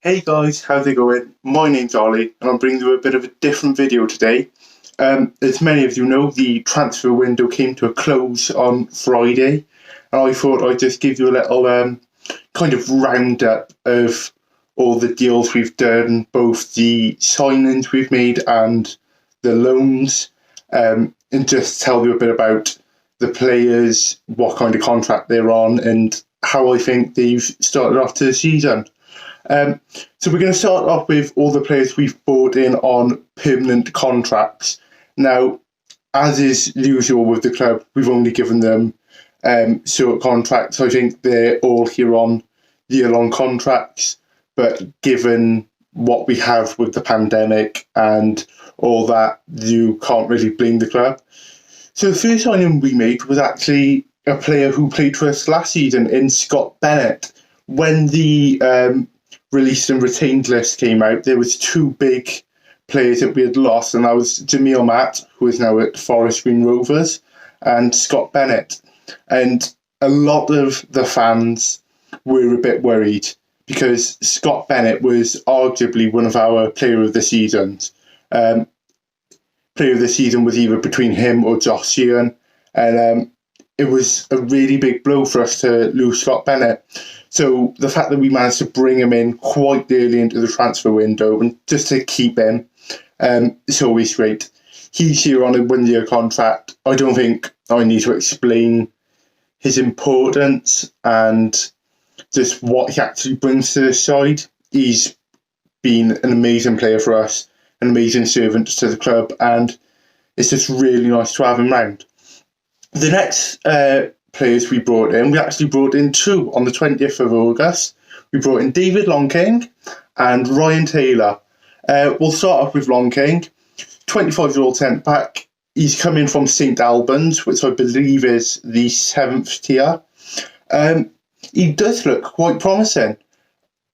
Hey guys, how's it going? My name's Ollie, and I'm bringing you a bit of a different video today. As many of you know, the transfer window came to a close on Friday, and I thought I'd just give you a little kind of roundup of all the deals we've done, both the signings we've made and the loans, and just tell you a bit about the players, what kind of contract they're on, and how I think they've started off the season. Um, so we're going to start off with all the players we've brought in on permanent contracts. Now, as is usual with the club, we've only given them short contracts. I think they're all here on year-long contracts, but given what we have with the pandemic and all that, you can't really blame the club. So the first signing we made was actually a player who played for us last season in Scott Bennett. When the released and retained list came out, there was two big players that we had lost, and that was Jamil Matt, who is now at Forest Green Rovers, and Scott Bennett. And a lot of the fans were a bit worried because Scott Bennett was arguably one of our player of the seasons. Player of the season was either between him or Josh Sheehan, and it was a really big blow for us to lose Scott Bennett. So the fact that we managed to bring him in quite early into the transfer window and just to keep him is always great. He's here on a 1-year contract. I don't think I need to explain his importance and just what he actually brings to the side. He's been an amazing player for us, an amazing servant to the club, and it's just really nice to have him round. The next players we brought in, we actually brought in two on the 20th of August. We brought in David Longking and Ryan Taylor. We'll start off with Longking, 25-year-old centre back. He's coming from St Albans, which I believe is the 7th tier. He does look quite promising.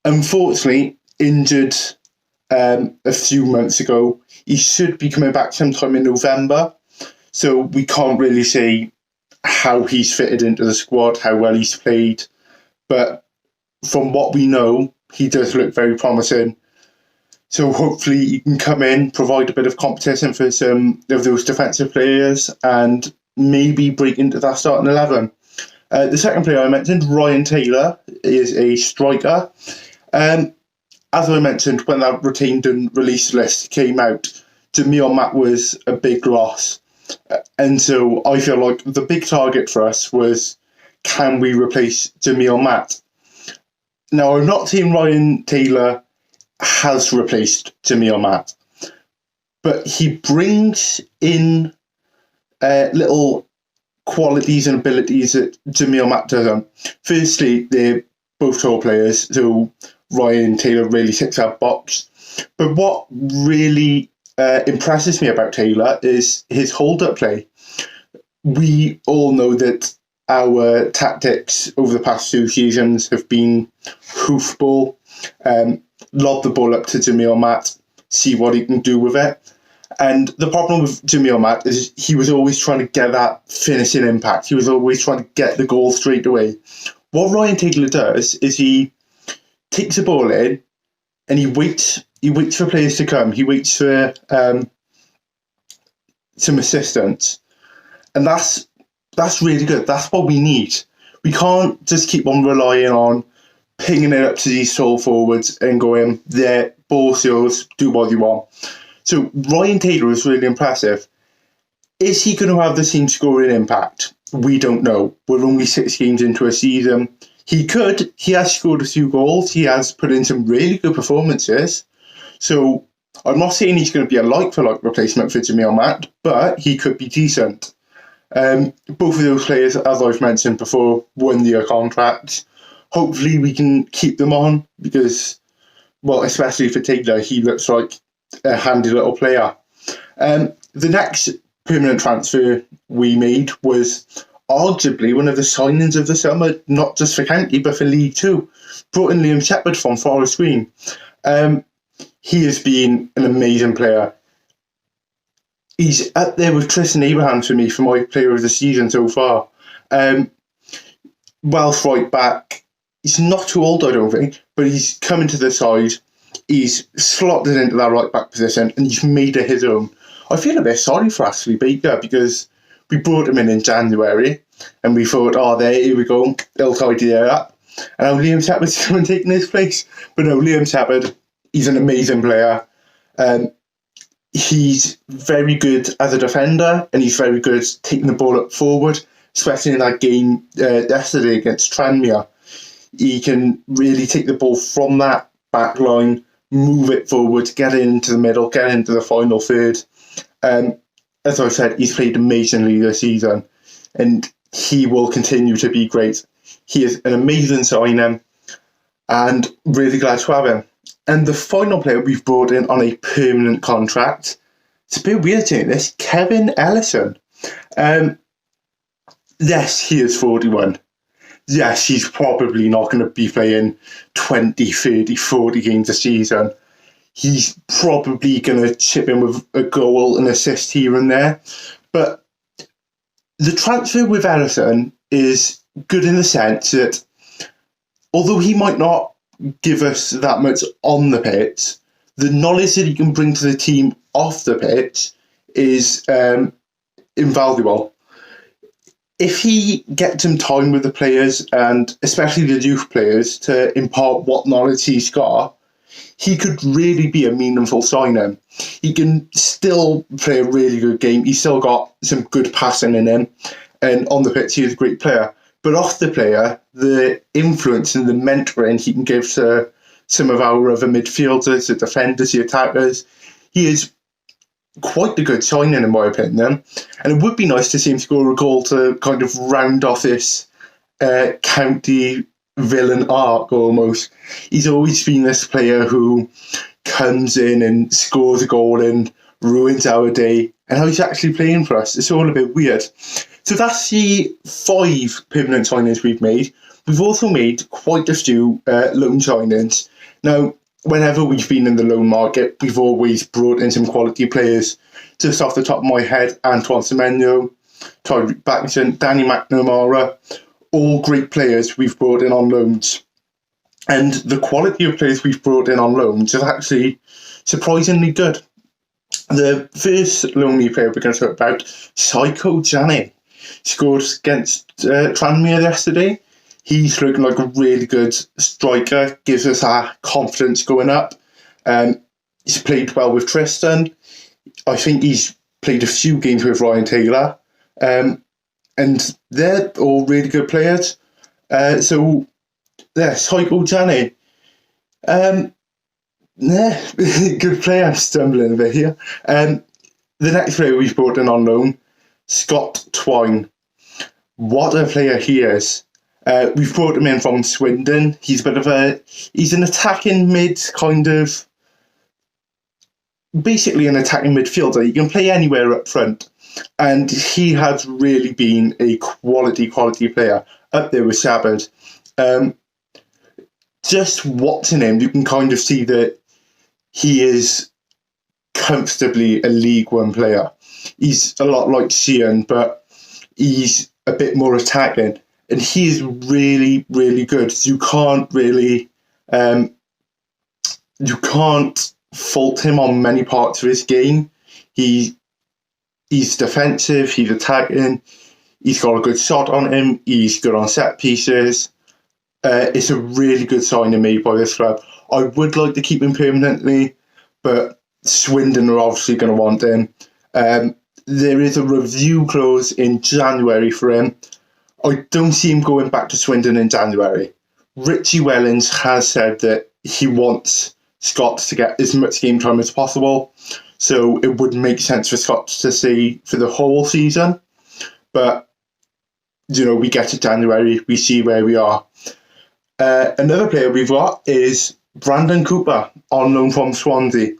Unfortunately, injured a few months ago. He should be coming back sometime in November. So we can't really say how he's fitted into the squad, how well he's played. But from what we know, he does look very promising. So hopefully he can come in, provide a bit of competition for some of those defensive players, and maybe break into that starting 11. The second player I mentioned, Ryan Taylor, is a striker. As I mentioned, when that retained and released list came out, Jamil Matt was a big loss. And so I feel like the big target for us was, can we replace Jamil Matt? Now, I'm not saying Ryan Taylor has replaced Jamil Matt, but he brings in little qualities and abilities that Jamil Matt doesn't. Firstly, they're both tall players, so Ryan Taylor really ticks that box. But what really impresses me about Taylor is his hold-up play. We all know that our tactics over the past 2 seasons have been hoofball, lob the ball up to Jamil Matt, see what he can do with it. And the problem with Jamil Matt is he was always trying to get that finishing impact. He was always trying to get the goal straight away. What Ryan Taylor does is he takes the ball in and he waits for players to come. He waits for some assistance. And that's really good. That's what we need. We can't just keep on relying on pinging it up to these tall forwards and going, there, ball's yours, do what you want. So Ryan Taylor is really impressive. Is he going to have the same scoring impact? We don't know. We're only 6 games into a season. He could. He has scored a few goals. He has put in some really good performances. So I'm not saying he's going to be a like-for-like replacement for Jamil Matt, but he could be decent. Both of those players, as I've mentioned before, 1-year contracts. Hopefully we can keep them on because, well, especially for Taylor, he looks like a handy little player. The next permanent transfer we made was arguably one of the signings of the summer, not just for County, but for League Two. Brought in Liam Shepherd from Forest Green. He has been an amazing player. He's up there with Tristan Abrahams for me for my player of the season so far. Welsh right back, he's not too old, I don't think, but he's come into the side. He's slotted into that right back position and he's made it his own. I feel a bit sorry for Ashley Baker because we brought him in January and we thought, oh, here we go, he'll tidy it up. And now Liam Shepard's come and taken his place. But no, Liam Shepard, he's an amazing player. He's very good as a defender and he's very good taking the ball up forward, especially in that game yesterday against Tranmere. He can really take the ball from that back line, move it forward, get into the middle, get into the final third. As I said, he's played amazingly this season and he will continue to be great. He is an amazing signing and really glad to have him. And the final player we've brought in on a permanent contract, it's a bit weird saying this, Kevin Ellison. Yes, he is 41. Yes, he's probably not going to be playing 20, 30, 40 games a season. He's probably going to chip in with a goal and assist here and there. But the transfer with Ellison is good in the sense that although he might not give us that much on the pitch, the knowledge that he can bring to the team off the pitch is invaluable. If he gets some time with the players, and especially the youth players, to impart what knowledge he's got, he could really be a meaningful signing. He can still play a really good game. He's still got some good passing in him. And on the pitch, he is a great player. But off the player, the influence and the mentoring he can give to some of our other midfielders, the defenders, the attackers, he is quite a good signing in my opinion. And it would be nice to see him score a goal to kind of round off this county villain arc almost. He's always been this player who comes in and scores a goal and ruins our day. And how he's actually playing for us, it's all a bit weird. So that's the 5 permanent signings we've made. We've also made quite a few loan signings. Now, whenever we've been in the loan market, we've always brought in some quality players. Just off the top of my head, Antoine Semenyo, Tyreek Baxton, Danny McNamara, all great players we've brought in on loans. And the quality of players we've brought in on loans is actually surprisingly good. The first lonely player we're going to talk about, Psycho Jani, scored against Tranmere yesterday. He's looking like a really good striker, gives us our confidence going up. He's played well with Tristan. I think he's played a few games with Ryan Taylor. And they're all really good players. So, yeah, Psycho Jani. Yeah, good player. I'm stumbling a bit here. The next player we've brought in on loan, Scott Twine. What a player he is. We've brought him in from Swindon. He's an attacking mid kind of, basically an attacking midfielder. He can play anywhere up front. And he has really been a quality player up there with Shepard. Just watching him, you can kind of see that he is comfortably a League One player. He's a lot like Sheehan, but he's a bit more attacking. And he is really, really good. You can't really, you can't fault him on many parts of his game. He's defensive, he's attacking, he's got a good shot on him, he's good on set pieces. It's a really good signing made by this club. I would like to keep him permanently, but Swindon are obviously going to want him. There is a review clause in January for him. I don't see him going back to Swindon in January. Richie Wellens has said that he wants Scott to get as much game time as possible, so it would make sense for Scott to stay for the whole season. But, you know, we get to January, we see where we are. Another player we've got is Brandon Cooper, on loan from Swansea.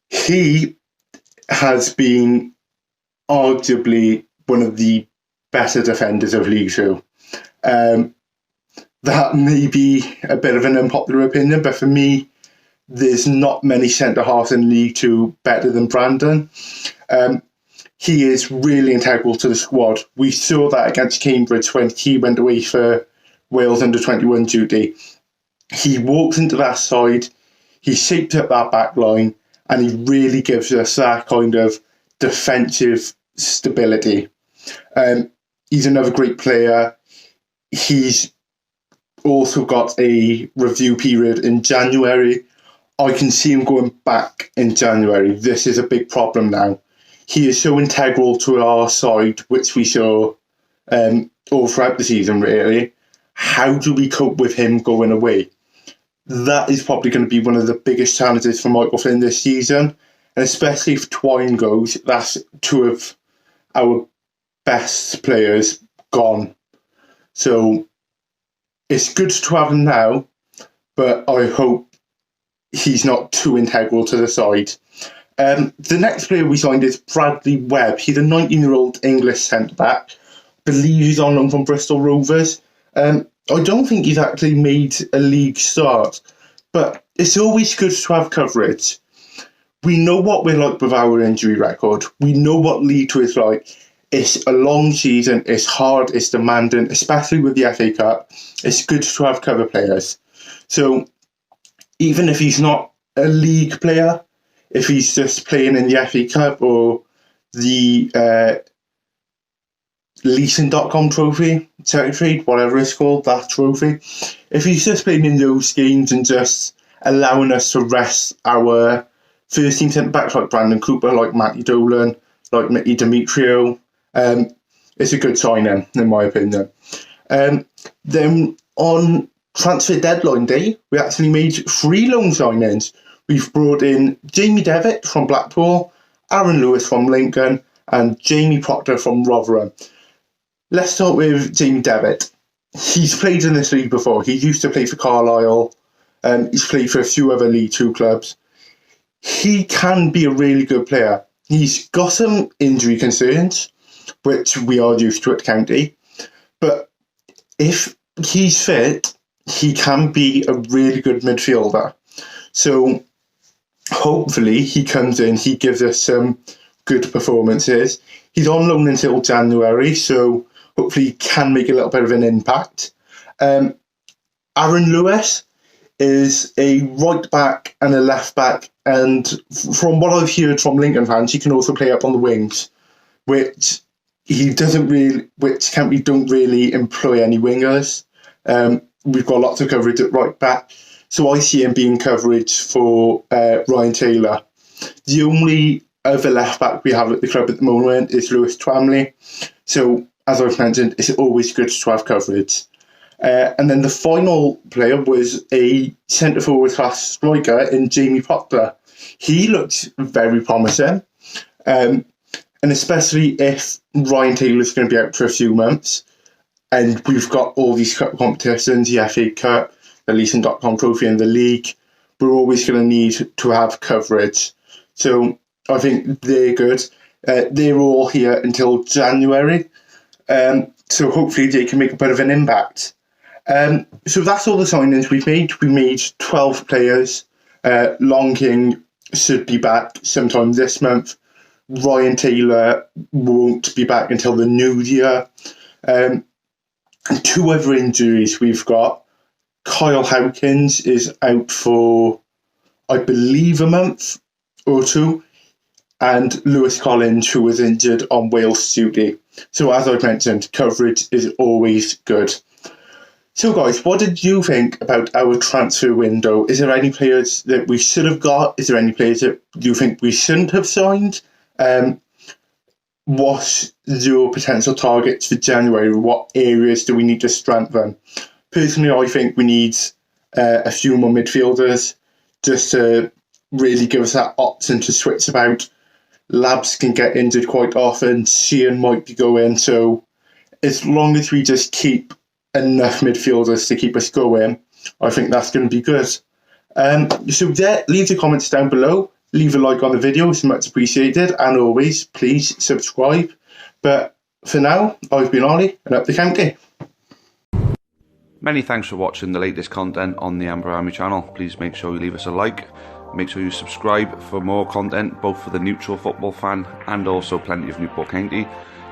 He has been arguably one of the better defenders of League Two. That may be a bit of an unpopular opinion, but for me, there's not many centre-halves in League Two better than Brandon. He is really integral to the squad. We saw that against Cambridge when he went away for Wales under-21 duty. He walks into that side, he shapes up that back line, and he really gives us that kind of defensive stability. He's another great player. He's also got a review period in January. I can see him going back in January. This is a big problem now. He is so integral to our side, which we saw all throughout the season, really. How do we cope with him going away? That is probably going to be one of the biggest challenges for Michael Flynn this season. And especially if Twine goes, that's two of our best players gone. So it's good to have him now, but I hope he's not too integral to the side. The next player we signed is Bradley Webb. He's a 19-year-old English centre-back. I believe he's on loan from Bristol Rovers. I don't think he's actually made a league start, but it's always good to have coverage. We know what we're like with our injury record. We know what League Two is like. It's a long season, it's hard, it's demanding, especially with the FA Cup. It's good to have cover players. So even if he's not a league player, if he's just playing in the FA Cup or the leasing.com trophy, trade, whatever it's called, that trophy, if he's just playing in those games and just allowing us to rest our first team centre backs like Brandon Cooper, like Matty Dolan, like Mickey Demetrio, it's a good signing, in my opinion. Then on transfer deadline day, we actually made 3 loan signings. We've brought in Jamie Devitt from Blackpool, Aaron Lewis from Lincoln, and Jamie Proctor from Rotherham. Let's start with Jamie Devitt. He's played in this league before. He used to play for Carlisle. He's played for a few other League Two clubs. He can be a really good player. He's got some injury concerns, which we are used to at County. But if he's fit, he can be a really good midfielder. So hopefully he comes in, he gives us some good performances. He's on loan until January, so hopefully he can make a little bit of an impact. Aaron Lewis is a right back and a left back, and from what I've heard from Lincoln fans, he can also play up on the wings, which County don't really employ any wingers. We've got lots of coverage at right back, so I see him being coverage for Ryan Taylor. The only other left back we have at the club at the moment is Lewis Twamley. So as I've mentioned, it's always good to have coverage. And then the final player was a centre forward class striker in Jamie Proctor. He looks very promising, and especially if Ryan Taylor's going to be out for a few months, and we've got all these cup competitions, the FA Cup, the leasing.com trophy and the league, we're always going to need to have coverage. So I think they're good. They're all here until January, so hopefully they can make a bit of an impact. So that's all the signings we've made. We made 12 players. Long King should be back sometime this month. Ryan Taylor won't be back until the new year. 2 other injuries we've got. Kyle Howkins is out for, I believe, a month or 2. And Lewis Collins, who was injured on Wales duty. So as I've mentioned, coverage is always good. So guys, what did you think about our transfer window? Is there any players that we should have got? Is there any players that you think we shouldn't have signed? What's your potential targets for January? What areas do we need to strengthen? Personally, I think we need a few more midfielders just to really give us that option to switch about. Labs can get injured quite often. Sheehan might be going. So as long as we just keep enough midfielders to keep us going, I think that's going to be good. So leave your comments down below. Leave a like on the video, it's much appreciated. And always, please subscribe. But for now, I've been Ollie, and up the county. Many thanks for watching the latest content on the Amber Army channel. Please make sure you leave us a like. Make sure you subscribe for more content, both for the neutral football fan and also plenty of Newport County.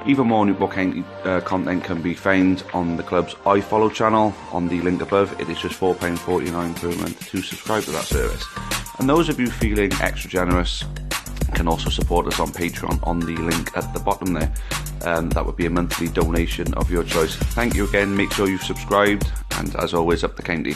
Even more Newport County content can be found on the club's iFollow channel on the link above. It is just £4.49 per month to subscribe to that service. And those of you feeling extra generous can also support us on Patreon on the link at the bottom there. That would be a monthly donation of your choice. Thank you again, make sure you've subscribed, and as always, up the county.